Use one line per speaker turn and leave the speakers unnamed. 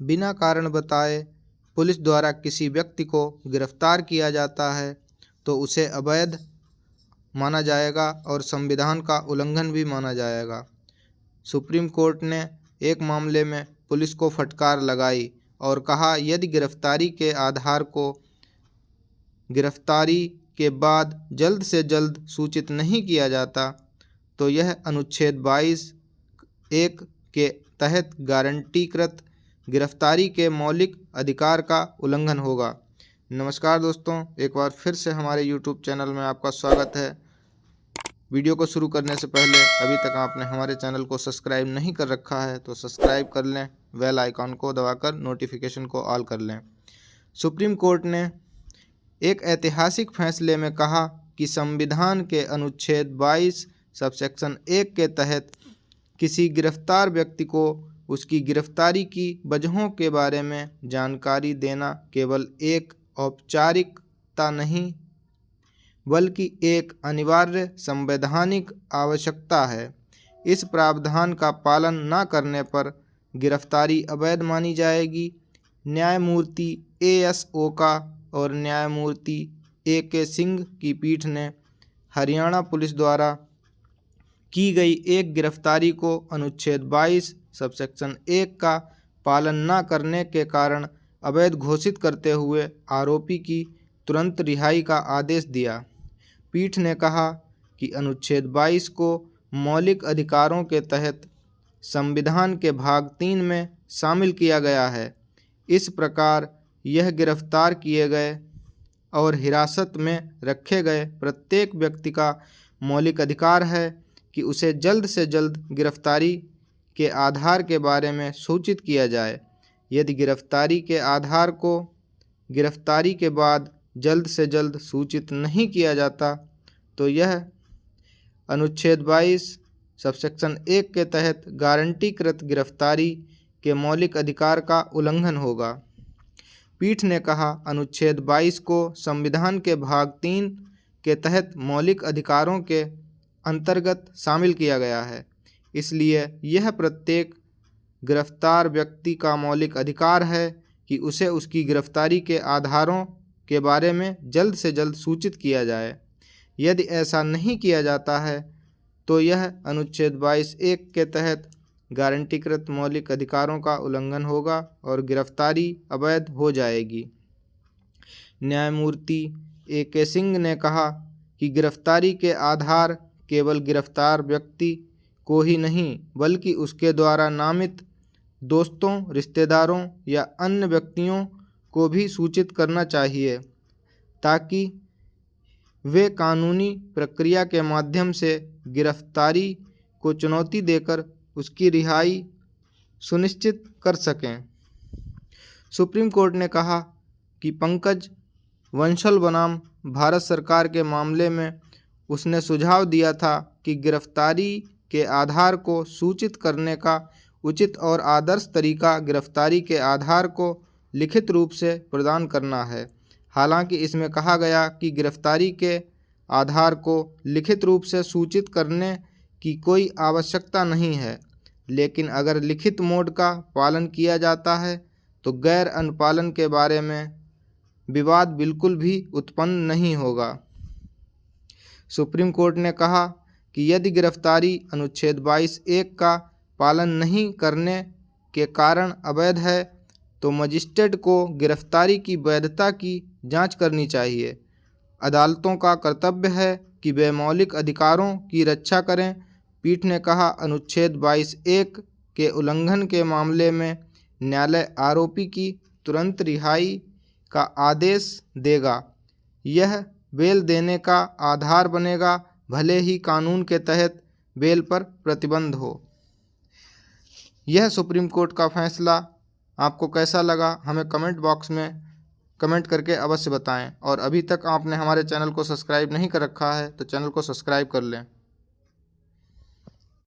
बिना कारण बताए पुलिस द्वारा किसी व्यक्ति को गिरफ्तार किया जाता है तो उसे अवैध माना जाएगा और संविधान का उल्लंघन भी माना जाएगा। सुप्रीम कोर्ट ने एक मामले में पुलिस को फटकार लगाई और कहा, यदि गिरफ्तारी के बाद जल्द से जल्द सूचित नहीं किया जाता तो यह अनुच्छेद 22(1) के तहत गारंटीकृत गिरफ्तारी के मौलिक अधिकार का उल्लंघन होगा। नमस्कार दोस्तों, एक बार फिर से हमारे यूट्यूब चैनल में आपका स्वागत है। वीडियो को शुरू करने से पहले अभी तक आपने हमारे चैनल को सब्सक्राइब नहीं कर रखा है तो सब्सक्राइब कर लें, बेल आइकॉन को दबाकर नोटिफिकेशन को ऑल कर लें। सुप्रीम कोर्ट ने एक ऐतिहासिक फैसले में कहा कि संविधान के अनुच्छेद 22 सबसेक्शन 1 के तहत किसी गिरफ्तार व्यक्ति को उसकी गिरफ्तारी की वजहों के बारे में जानकारी देना केवल एक औपचारिकता नहीं बल्कि एक अनिवार्य संवैधानिक आवश्यकता है। इस प्रावधान का पालन न करने पर गिरफ्तारी अवैध मानी जाएगी। न्यायमूर्ति A.S. ओका और न्यायमूर्ति A.K. सिंह की पीठ ने हरियाणा पुलिस द्वारा की गई एक गिरफ्तारी को अनुच्छेद 22 सबसेक्शन 1 का पालन न करने के कारण अवैध घोषित करते हुए आरोपी की तुरंत रिहाई का आदेश दिया। पीठ ने कहा कि अनुच्छेद 22 को मौलिक अधिकारों के तहत संविधान के भाग 3 में शामिल किया गया है। इस प्रकार यह गिरफ्तार किए गए और हिरासत में रखे गए प्रत्येक व्यक्ति का मौलिक अधिकार है कि उसे जल्द से जल्द गिरफ्तारी के आधार के बारे में सूचित किया जाए। यदि गिरफ्तारी के आधार को गिरफ्तारी के बाद जल्द से जल्द सूचित नहीं किया जाता तो यह अनुच्छेद 22 सबसेक्शन 1 के तहत गारंटीकृत गिरफ्तारी के मौलिक अधिकार का उल्लंघन होगा। पीठ ने कहा, अनुच्छेद 22 को संविधान के भाग 3 के तहत मौलिक अधिकारों के अंतर्गत शामिल किया गया है, इसलिए यह प्रत्येक गिरफ्तार व्यक्ति का मौलिक अधिकार है कि उसे उसकी गिरफ्तारी के आधारों के बारे में जल्द से जल्द सूचित किया जाए। यदि ऐसा नहीं किया जाता है तो यह अनुच्छेद 22(1) के तहत गारंटीकृत मौलिक अधिकारों का उल्लंघन होगा और गिरफ्तारी अवैध हो जाएगी। न्यायमूर्ति A.K. सिंह ने कहा कि गिरफ्तारी के आधार केवल गिरफ्तार व्यक्ति को ही नहीं बल्कि उसके द्वारा नामित दोस्तों, रिश्तेदारों या अन्य व्यक्तियों को भी सूचित करना चाहिए ताकि वे कानूनी प्रक्रिया के माध्यम से गिरफ्तारी को चुनौती देकर उसकी रिहाई सुनिश्चित कर सकें। सुप्रीम कोर्ट ने कहा कि पंकज वंशल बनाम भारत सरकार के मामले में उसने सुझाव दिया था कि गिरफ्तारी के आधार को सूचित करने का उचित और आदर्श तरीका गिरफ्तारी के आधार को लिखित रूप से प्रदान करना है। हालांकि इसमें कहा गया कि गिरफ्तारी के आधार को लिखित रूप से सूचित करने की कोई आवश्यकता नहीं है, लेकिन अगर लिखित मोड का पालन किया जाता है तो गैर अनुपालन के बारे में विवाद बिल्कुल भी उत्पन्न नहीं होगा। सुप्रीम कोर्ट ने कहा कि यदि गिरफ्तारी अनुच्छेद 22(1) का पालन नहीं करने के कारण अवैध है तो मजिस्ट्रेट को गिरफ्तारी की वैधता की जांच करनी चाहिए। अदालतों का कर्तव्य है कि वे मौलिक अधिकारों की रक्षा करें। पीठ ने कहा, अनुच्छेद 22(1) के उल्लंघन के मामले में न्यायालय आरोपी की तुरंत रिहाई का आदेश देगा। यह बेल देने का आधार बनेगा, भले ही कानून के तहत बेल पर प्रतिबंध हो। यह सुप्रीम कोर्ट का फैसला आपको कैसा लगा, हमें कमेंट बॉक्स में कमेंट करके अवश्य बताएं। और अभी तक आपने हमारे चैनल को सब्सक्राइब नहीं कर रखा है तो चैनल को सब्सक्राइब कर लें।